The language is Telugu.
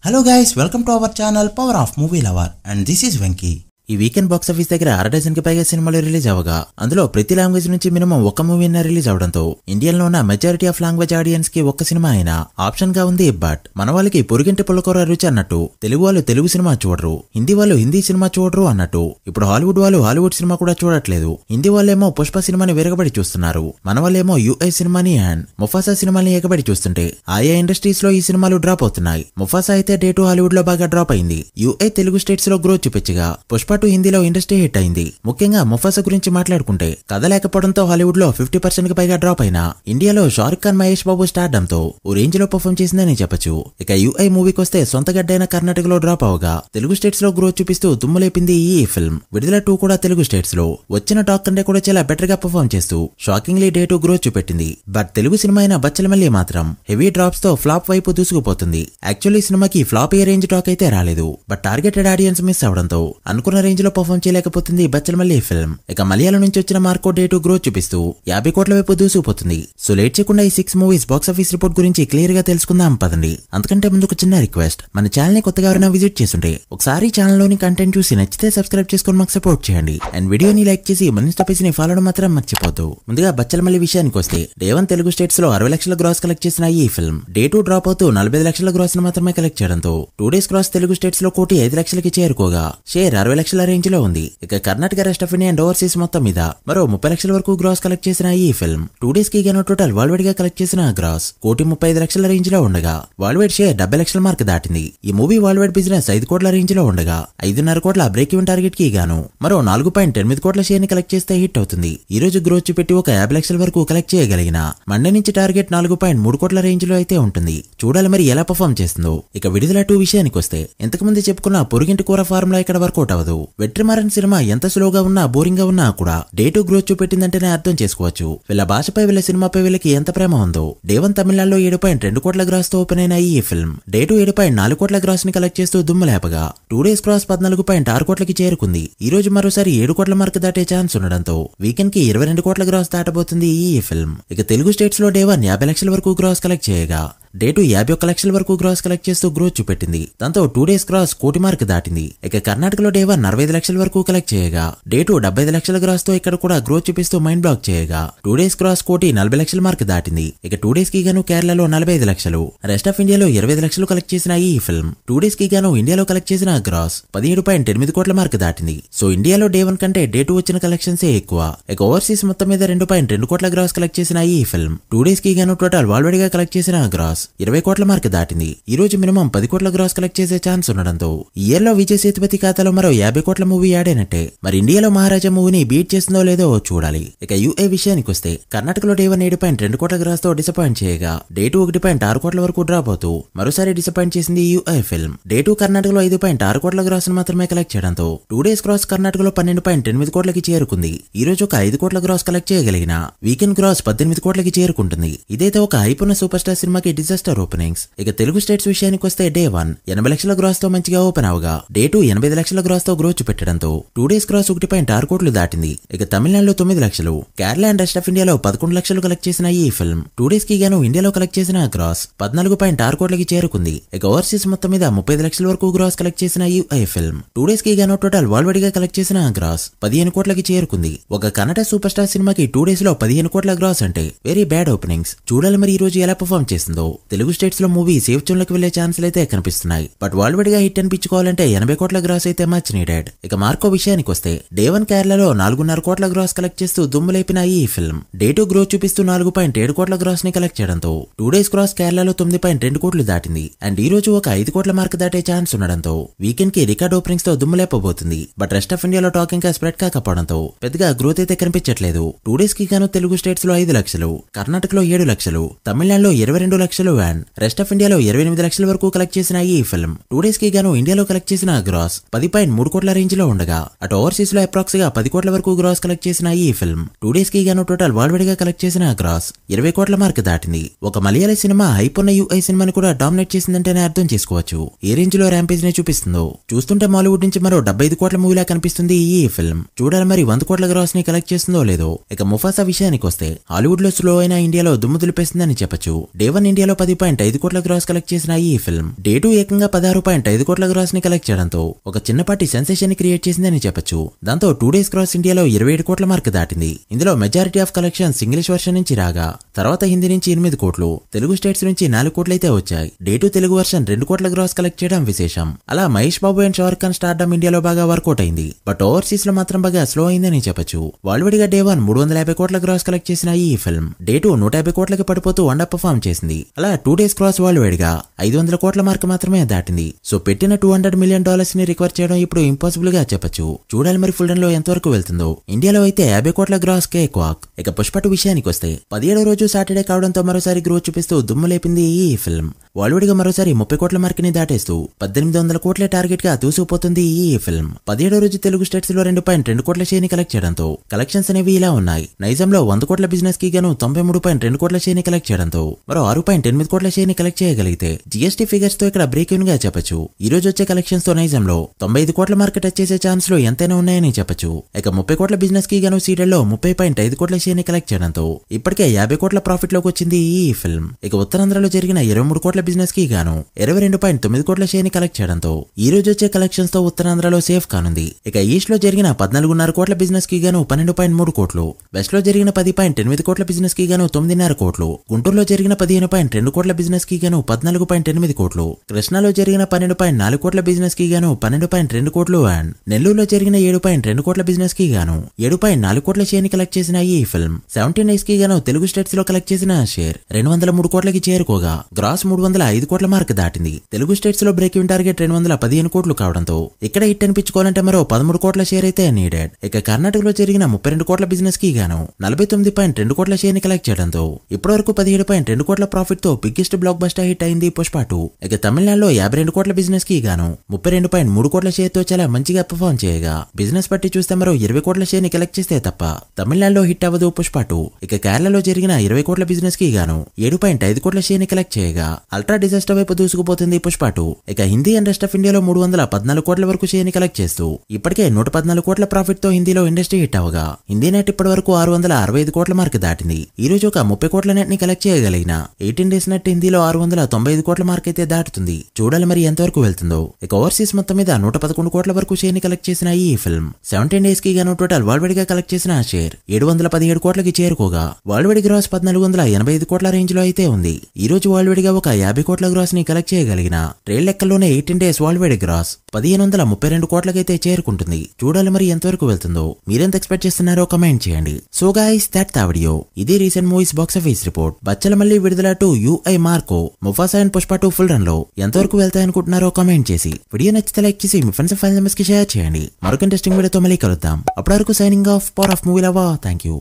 Hello guys, welcome to our channel Power of Movie Lover and this is Venky. ఈ వీకెండ్ బాక్స్ ఆఫీస్ దగ్గర 60 కి పైగా సినిమాలు రిలీజ్ అవగా అందులో ప్రతి లాంగ్వేజ్ నుంచి మినిమం ఒక మూవీనే రిలీజ్ అవడంతో ఇండియన్ లో ఉన్న మెజారిటీ ఆఫ్ లాంగ్వేజ్ ఆడియన్స్ కి ఒక్క సినిమా అయినా ఆప్షన్ గా ఉంది. బట్ మన వాళ్ళకి పొరుగింటి పుల్లకూర రుచి అన్నట్టు తెలుగు వాళ్ళు తెలుగు సినిమా చూడరు, హిందీ వాళ్ళు హిందీ సినిమా చూడరు అన్నట్టు ఇప్పుడు హాలీవుడ్ వాళ్ళు హాలీవుడ్ సినిమా కూడా చూడట్లేదు. హిందీ వాళ్ళేమో పుష్ప సినిమాని విరగబడి చూస్తున్నారు, మన వాళ్ళేమో యుఐ సినిమాని అండ్ ముఫాసా సినిమాని ఎగబడి చూస్తుంటే ఆయా ఇండస్ట్రీస్ లో ఈ సినిమాలు డ్రాప్ అవుతున్నాయి. ముఫాసా అయితే డే 2 హాలీవుడ్ లో బాగా డ్రాప్ అయింది. యుఐ తెలుగు స్టేట్స్ లో గ్రోత్ చూపించగా పుష్ప 2 హిందీలో ఇండస్ట్రీ హిట్ అయింది. ముఖ్యంగా ముఫాసా గురించి మాట్లాడుకుంటే కథ లేకపోవడంతో హాలీవుడ్ లో 50% కి పైగా డ్రాప్ అయినా ఇండియాలో షారుఖ్ ఖాన్ మహేష్ బాబు స్టార్డమ్ తో ఓ రేంజ్ లో పర్ఫార్మ్ చేసిందని చెప్పొచ్చు. ఇక యుఐ మూవీకి వస్తే సొంత గడ్డైన కర్ణాటకలో డ్రాప్ అవగా తెలుగు స్టేట్స్ లో గ్రోత్ చూపిస్తూ దుమ్ములేపింది ఈ ఫిల్మ్. విడుదల 2 కూడా తెలుగు స్టేట్స్ లో వచ్చిన టాక్ కంటే కూడా చాలా బెటర్ గా పర్ఫార్మ్ చేస్తూ షాకింగ్లీ డే 2 గ్రోత్ చూపెట్టింది. బట్ తెలుగు సినిమా అయిన బచ్చలమల్లి మాత్రం హెవీ డ్రాప్స్ తో ఫ్లాప్ వైపు దూసుకుపోతుంది. యాక్చువల్లీ సినిమాకి ఫ్లాప్ అయ్యే రేంజ్ టాక్ అయితే రాలేదు, బట్ టార్గెటెడ్ ఆడియన్స్ మిస్ అవడంతో అనుకున్న రేంజ్ లో పర్ఫార్మ్ చేయలేకపోతుంది బచ్చలమల్లి ఫిల్మ్. ఇక మలయాళం నుంచి వచ్చిన మార్కో డే 2 గ్రోత్ చూపిస్తూ 50 కోట్ల వైపు దూసుకుపోతుంది. సో లేట్ చేయకుండా ఈ 6 మూవీస్ బాక్స్ ఆఫీస్ రిపోర్ట్ గురించి క్లియర్ గా తెలుసుకుందాం పదండి. అంతకంటే ముందు ఒక చిన్న రిక్వెస్ట్, మన ఛానల్ ని కొత్తగా ఎవరైనా విజిట్ చేస్తుంటే ఒకసారి ఛానల్ లోని కంటెంట్ చూసి నచ్చితే సబ్స్క్రైబ్ చేసుకొని మాకు సపోర్ట్ చేయండి అండ్ వీడియోని లైక్ చేసి మన ఇన్స్టా పేజ్ ని ఫాలో మాత్రం మర్చిపోద్దు. ముందుగా బచ్చలమల్లి విషయానికి వస్తే డే 1 తెలుగు స్టేట్స్ లో 60 లక్షల గ్రాస్ కలెక్ట్ చేసిన ఈ ఫిల్మ్ డే 2 డ్రాప్ అవుతూ 45 లక్షల గ్రాస్ ని మాత్రమే కలెక్ట్ చేయడంతో 2 డేస్ గ్రాస్ తెలుగు స్టేట్స్ లో 1,05 లక్షలకి చేరుకోగా షేర్ 60 లక్షల రేంజ్ లో ఉంది. ఇక Karnataka rest of India and overseas మొత్తం మీద మరో 30 లక్షల వరకు గ్రాస్ కలెక్ట్ చేసిన ఈ ఫిల్మ్ 2 డేస్ కి గాను టోటల్ వరల్డ్ వైడ్ గా కలెక్ట్ చేసిన గ్రాస్ 1,35 లక్షల రేంజ్ లో ఉండగా వరల్డ్ వైడ్ షేర్ 70 లక్షల మార్క్ దాటింది. ఈ మూవీ వరల్డ్ వైడ్ బిజినెస్ 5 కోట్ల రేంజ్ లో ఉండగా 5.5 కోట్ల బ్రేక్ ఈవెన్ టార్గెట్ కి గాను మరో 4.8 కోట్ల షేర్ ని కలెక్ట్ చేస్తే హిట్ అవుతుంది. ఈ రోజు గ్రోత్ చూపెట్టి ఒక 50 లక్షల వరకు కలెక్ట్ చేయగలిగిన మండే నుంచి టార్గెట్ 4.3 కోట్ల రేంజ్ లో అయితే ఉంటుంది. చూడాలి మరి ఎలా పర్ఫార్మ్ చేస్తుందో. ఇక విడుదల 2 విషయానికి వస్తే ఇంతకు ముందు చెప్పుకున్న పొరుగింటి కూర ఫార్ములా ఇక్కడ వర్కౌట్ అవ్వదు. వెట్రిమారన్ సినిమా ఎంత స్లోగా ఉన్నా బోరింగ్ గా ఉన్నా కూడా డే 2 గ్రోత్ చూపెట్టిందంటేనే అర్థం చేసుకోవచ్చు వీళ్ళ భాషపై వీళ్ళ సినిమాపై వీళ్ళకి ఎంత ప్రేమ ఉందో. డే 1 తమిళనాడులో 7.2 కోట్ల గ్రాస్ తో ఓపెన్ అయిన ఈ ఫిల్మ్ డే 2 7.4 కోట్ల గ్రాస్ ని కలెక్ట్ చేస్తూ దుమ్ము లేపగా 2 డేస్ గ్రాస్ 14.6 కోట్లకి చేరుకుంది. ఈ రోజు మరోసారి 7 కోట్ల మార్క్ దాటే ఛాన్స్ ఉండడంతో వీకెండ్ కి 22 కోట్ల గ్రాస్ దాటబోతుంది ఈ ఫిల్మ్. ఇక తెలుగు స్టేట్స్ లో డే 1 50 లక్షల వరకు గ్రాస్ కలెక్ట్ చేయగా డే 2 51 లక్షల వరకు గ్రాస్ కలెక్ట్ చేస్తూ గ్రోత్ చూపెట్టింది. దాంతో 2 డేస్ గ్రాస్ 1 కోటి మార్క్ దాటింది. ఇక కర్ణాటకలో డే 1 45 లక్షల వరకు కలెక్ట్ చేయగా డే 2 75 లక్షల గ్రాస్ తో ఇక్కడ కూడా గ్రోత్ చూపిస్తూ మైండ్ బ్లాక్ చేయగా 2 డేస్ గ్రాస్ 1,40 లక్షల మార్క్ దాటింది. ఇక 2 డేస్ కి గాను కేరళలో 45 లక్షలు, రెస్ట్ ఆఫ్ ఇండియాలో 25 లక్షలు కలెక్ట్ చేసిన ఈ ఫిల్మ్ 2 డేస్ కి గాను ఇండియాలో కలెక్ట్ చేసిన గ్రాస్ 17.8 కోట్ల మార్క్ దాటింది. సో ఇండియాలో డే 1 కంటే డే 2 వచ్చిన కలెక్షన్స్ ఎక్కువ. ఇక ఓవర్సీస్ మొత్తం మీద 2.2 కోట్ల గ్రాస్ కలెక్ట్ చేసిన ఈ ఫిల్మ్ 2 డేస్ కి గాను టోటల్ వరల్డ్ వైడ్ గా కలెక్ట్ చేసిన గ్రాస్ 20 కోట్ల మార్క్ దాటింది. ఈ రోజు మినిమం 10 కోట్ల గ్రాస్ కలెక్ట్ చేసే ఛాన్స్ ఉండడంతో ఈ ఇయర్ లో విజయ్ సేతుపతి ఖాతాలో మరో 50 కోట్ల మూవీ యాడ్ అయినట్టే. మరి ఇండియాలో మహారాజా మూవీని బీట్ చేస్తుందో లేదో చూడాలి. ఇక యుఐ విషయానికి వస్తే కర్ణాటకలో డే 1 7.2 కోట్ల గ్రాస్ తో డిసప్పాయింట్ చేయగా డే 2 1.6 కోట్ల వరకు డ్రాప్ అవుతూ మరోసారి డిసప్పాయింట్ చేసింది యుఐ ఫిల్మ్. డే 2 కర్ణాటకలో 5.6 కోట్ల గ్రాస్ మాత్రమే కలెక్ట్ చేయడంతో 2 డేస్ గ్రాస్ కర్ణాటకలో 12.8 కోట్లకి చేరుకుంది. ఈ రోజు ఒక 5 కోట్ల గ్రాస్ కలెక్ట్ చేయగలిగిన వీకెండ్ గ్రాస్ 18 కోట్లకి చేరుకుంటుంది. ఇదైతే ఒక హైప్ ఉన్న సూపర్ స్టార్ సినిమాకి డిజాస్టర్ ఓపెనింగ్స్. ఇక తెలుగు స్టేట్స్ విషయానికి వస్తే డే 1 80 లక్షల గ్రాస్ తో మంచిగా ఓపెన్ అవగా డే 2 85 లక్షల గ్రాస్ తో గ్రోత్ చూపెట్టడంతో 2 డేస్ గ్రాస్ 1.6 కోట్లు దాటింది. ఇక తమిళనాడులో 9 లక్షలు, కేరళ అండ్ రెస్ట్ ఆఫ్ ఇండియాలో 11 లక్షలు కలెక్ట్ చేసిన ఈ ఫిల్మ్ 2 డేస్ కి గాను ఇండియాలో కలెక్ట్ చేసిన గ్రాస్ 14.6 కోట్లకి చేరుకుంది. ఇక ఓవర్సీస్ మొత్తం మీద 35 లక్షల వరకు గ్రాస్ కలెక్ట్ చేసిన యుఐ ఫిల్మ్ 2 డేస్ కి గాను టోటల్ వరల్డ్ వైడ్ గా కలెక్ట్ చేసిన గ్రాస్ 15 కోట్లకి చేరుకుంది. ఒక కన్నడ సూపర్ స్టార్ సినిమాకి 2 డేస్ లో 15 కోట్ల గ్రాస్ అంటే వెరీ బ్యాడ్ ఓపెనింగ్స్. చూడాలి మరి ఈ రోజు ఎలా పర్ఫార్మ్ చేస్తుందో. తెలుగు స్టేట్స్ లో మూవీ సేఫ్ జోన్ లోకి వెళ్లే ఛాన్సులు అయితే కనిపిస్తున్నాయి. బట్ వరల్డ్ వైడ్ గా హిట్ అనిపించుకోవాలంటే 80 కోట్ల గ్రాస్ అయితే మచ్ నీడెడ్. ఇక మార్కో విషయానికి వస్తే డే 1 కేరళలో 4.5 కోట్ల గ్రాస్ కలెక్ట్ చేస్తూ దుమ్ము లేపిన ఈ ఫిల్మ్ డే 2 గ్రోత్ చూపిస్తూ 4.7 కోట్ల గ్రాస్ ని కలెక్ట్ చేయడంతో 2 డేస్ గ్రాస్ కేరళలో 9.2 కోట్లు దాటింది. అండ్ ఈ రోజు ఒక 5 కోట్ల మార్క్ దాటే ఛాన్స్ ఉండడంతో వీకెండ్ కి రికార్డ్ ఓపెనింగ్స్ తో దుమ్ము లేపబోతుంది. బట్ రెస్ట్ ఆఫ్ ఇండియాలో టాక్ ఇంకా స్ప్రెడ్ కాకపోవడంతో పెద్దగా గ్రోత్ అయితే కనిపించట్లేదు. 2 డేస్ కి గాను తెలుగు స్టేట్స్ లో 5 లక్షలు, కర్ణాటకలో 7 లక్షలు, తమిళనాడులో 22 లక్షలు అండ్ రెస్ట్ ఆఫ్ ఇండియాలో 28 లక్షల వరకు కలెక్ట్ చేసిన ఈ ఫిల్మ్ 2 డేస్ కి గాను ఇండియాలో కలెక్ట్ చేసిన గ్రాస్ 10.3 కోట్ల రేంజ్ లో ఉండగా అటు ఓవర్సీస్ లో అప్రాక్స్ గా 10 కోట్ల వరకు గ్రాస్ కలెక్ట్ చేసిన ఈ ఫిల్మ్ 2 డేస్ కి గాను టోటల్ వరల్డ్ వైడ్ గా కలెక్ట్ చేసిన గ్రాస్ 20 కోట్ల మార్క్ దాటింది. ఒక మలయాళీ సినిమా హైప్ ఉన్న యుఐ సినిమాని కూడా డామినేట్ చేసిందంటేనే అర్థం చేసుకోవచ్చు ఏ రేంజ్ లో ర్యాంపేజ్ ని చూపిస్తుందో. చూస్తుంటే మాలీవుడ్ నుంచి మరో 75 కోట్ల మూవీలా కనిపిస్తుంది ఈ ఫిల్మ్. చూడాలి మరి 100 కోట్ల గ్రాస్ ని కలెక్ట్ చేస్తుందో లేదో. ఇక ముఫాసా విషయానికి వస్తే హాలీవుడ్ లో స్లో అయినా ఇండియాలో దుమ్ము దులిపేస్తుందని చెప్పొచ్చు. డే 1 ఇండియాలో 10.5 కోట్ల గ్రాస్ కలెక్ట్ చేసిన ఈ ఫిల్మ్ డే 2 ఏకంగా 16.5 కోట్ల గ్రాస్ ని కలెక్ట్ చేయడంతో ఒక చిన్నపాటి సెన్సేషన్ ని క్రియేట్ చేసిందని చెప్పొచ్చు. దాంతో 2 డేస్ గ్రాస్ ఇండియాలో 27 కోట్ల మార్క్ దాటింది. ఇందులో majority of collections English version నుంచి రాగా తర్వాత హిందీ నుంచి 8 కోట్లు, తెలుగు స్టేట్స్ నుంచి 4 కోట్లయితే వచ్చాయి. డే 2 తెలుగు వర్షన్ 2 కోట్ల గ్రాస్ కలెక్ట్ చేయడం విశేషం. అలా మహేష్ బాబు అండ్ షారుఖ్ ఖాన్ స్టార్డమ్ ఇండియాలో బాగా వర్కౌట్ అయింది. బట్ ఓవర్సీస్ లో మాత్రం బాగా స్లో అయిందని చెప్పొచ్చు. వాల్విడిగా డే 1 350 కోట్ల గ్రాస్ కలెక్ట్ చేసిన ఈ ఫిల్మ్ డే 2 150 కోట్లకి పడిపోతూ అండర్ పర్ఫార్మ్ చేసింది. అలా 2 డేస్ క్రాస్ వాల్విడిగా 500 కోట్ల మార్క్ మాత్రమే దాటింది. సో పెట్టిన $200 మిలియన్ ని రికవర్ చేయడం ఇప్పుడు ఇంపాసిబుల్ గా చెప్పొచ్చు. చూడాలి మరి ఫుల్ రన్ లో ఎంతవరకు వెళ్తుందో. ఇండియాలో అయితే 50 కోట్ల గ్రాస్ కే క్వాక్. ఇక పుష్ప 2 విషయానికి వస్తే 17వ రోజు సాటర్డే కావడంతో మరోసారి గ్రోత్ చూపిస్తూ దుమ్ము లేపింది ఈ ఫిల్మ్. వాల్విడిగా మరోసారి 30 కోట్ల మార్క్ ని దాటేస్తూ 1800 కోట్ల టార్గెట్ గా దూసుకుపోతుంది ఈ ఫిల్మ్. 17వ రోజు తెలుగు స్టేట్స్ లో 2.2 కోట్ల షేర్ ని కలెక్ట్ చేయడంతో కలెక్షన్స్ అనేవి ఇలా ఉన్నాయి. నైజాంలో 100 కోట్ల బిజినెస్ కి గాను 93.2 కోట్ల షేర్ ని కలెక్ట్ చేయడంతో మరో 6.8 కోట్ల షేర్ ని కలెక్ట్ చేయగలిగితే జీఎస్టీ ఫిగర్స్ తో ఇక్కడ బ్రేక్ ఇన్ గా చెప్పొచ్చు. ఈ రోజు వచ్చే కలెక్షన్స్ తో నైజాంలో 95 కోట్ల మార్కెట్ టచ్ చేసే ఛాన్స్ లో ఎంతైనా ఉన్నాయని చెప్పొచ్చు. ఇక 30 కోట్ల బిజినెస్ కి గాను సీడెడ్ లో 30.5 కోట్ల షేర్ ని కలెక్ట్ చేయడంతో ఇప్పటికే 50 కోట్ల ప్రాఫిట్ లోకి వచ్చింది ఈ ఫిల్మ్. ఇక ఉత్తరాంధ్రలో జరిగిన 23 కోట్ల బిజినెస్ కి గాను 22.9 కోట్ల షేర్ ని కలెక్ట్ చేయడంతో ఈ రోజు వచ్చే కలెక్షన్స్ తో ఉత్తరాంధ్రలో సేఫ్ కానుంది. ఇక ఈస్ట్ లో జరిగిన 14.5 కోట్ల బిజినెస్ కి గాను 12.3 కోట్లు, వెస్ట్ లో జరిగిన 10.8 కోట్ల బిజినెస్ కి గాను 9.5 కోట్లు, గుంటూరులో జరిగిన 15.2 కోట్ల బిజినెస్ కి గాను 14.8 కోట్లు, కృష్ణాలో జరిగిన 12.4 కోట్ల బిజినెస్ కి గాను 12.2 కోట్లు అండ్ నెల్లూరులో జరిగిన 7.2 కోట్ల బిజినెస్ కి గాను 7.4 కోట్ల షేర్ ని కలెక్ట్ చేసిన ఈ ఫిల్మ్ 17 డేస్ కి గాను తెలుగు స్టేట్స్ లో కలెక్ట్ చేసిన షేర్ 203 కోట్లకి చేరుకోగా గ్రాస్ 305 కోట్ల మార్క్ దాటింది. తెలుగు స్టేట్స్ లో బ్రేక్ ఇన్ టార్గెట్ 215 కోట్లు కావడంతో ఇక్కడ హిట్ అనిపించుకోవాలంటే మరో 13 కోట్ల షేర్ అయితే నీడెడ్. ఇక కర్ణాటకలో జరిగిన 32 కోట్ల బిజినెస్ కి గాను 49.2 కోట్ల షేర్ ని కలెక్ట్ చేయడంతో ఇప్పటివరకు 17.2 కోట్ల ప్రాఫిట్ తో బిగ్గెస్ట్ బ్లాక్ బస్టర్ హిట్ అయింది పుష్ప 2. ఇక తమిళనాడులో 52 కోట్ల బిజినెస్ కి గాను 32.3 కోట్ల షేర్ తో చాలా మంచిగా పర్ఫార్మ్ చేయగా బిజినెస్ పట్టి చూస్తే మరో 20 కోట్ల షేర్ ని కలెక్ట్ చేస్తే తప్ప తమిళనాడులో హిట్ అవ్వదు పుష్ప 2. ఇక కేరళలో జరిగిన 20 కోట్ల బిజినెస్ కి గాను 7.5 కోట్ల షేర్ ని కలెక్ట్ చేయగా అల్ట్రా డిజాస్టర్ వైపు దూసుకుపోతుంది పుష్ప 2. ఇక హిందీ అండ్ రెస్ట్ ఆఫ్ ఇండియాలో 314 కోట్ల వరకు షేర్ ని కలెక్ట్ చేస్తూ ఇప్పటికే 114 కోట్ల ప్రాఫిట్ తో హిందీలో ఇండస్ట్రీ హిట్ అవగా హిందీ నెట్ ఇప్పటి వరకు 665 కోట్ల మార్క్ దాటింది. ఈ రోజు ఒక 30 కోట్ల నెట్ ని కలెక్ట్ చేయగలిగిన 18 డేస్ నెట్ హిందీలో 695 కోట్ల మార్క్ అయితే దాటుతుంది. చూడాలి మరి ఎంతవరకు వెళ్తుందో. ఇక ఓవర్సీస్ మొత్తం మీద 111 కోట్ల వరకు షేర్ ని కలెక్ట్ చేసిన ఈ ఫిల్మ్ 17 డేస్ కి గాను టోటల్ వరల్డ్ గా కలెక్ట్ చేసిన షేర్ 717 కోట్లకి చేరుకోగా వరల్డ్ గ్రాస్ 1485 కోట్ల రేంజ్ లో అయితే ఉంది. ఈ రోజు వరల్డ్ గా ఒక 50 కోట్ల గ్రాస్ ని కలెక్ట్ చేయగలిగిన ట్రేడ్ లెక్కల్లోనే 18 డేస్ వరల్డ్ గ్రాస్ 1532 కోట్లకైతే చేరుకుంటుంది. చూడాలి మరి ఎంతవరకు వెళ్తుందో. మీరెంత ఎక్స్పెక్ట్ చేస్తున్నారో కమెంట్ చేయండి. So guys that the video. ఇది recent movies box office report. Bachchala Malli Vidudala 2 UI Marco, Mufasa and Pushpa 2 full run లో ఎంతవరకు వెళ్తాయనుకుంటున్నారో కమెంట్ చేసి వీడియో నచ్చితే లైక్ చేసి మీ ఫ్రెండ్స్ ఫ్యామిలీ మెంబర్స్ కి షేర్ చేయండి. మరొక ఇంట్రెస్టింగ్ వీడియోతో మళ్ళీ కలుద్దాం. అప్పటి వరకు signing off power of movie lover. Thank you.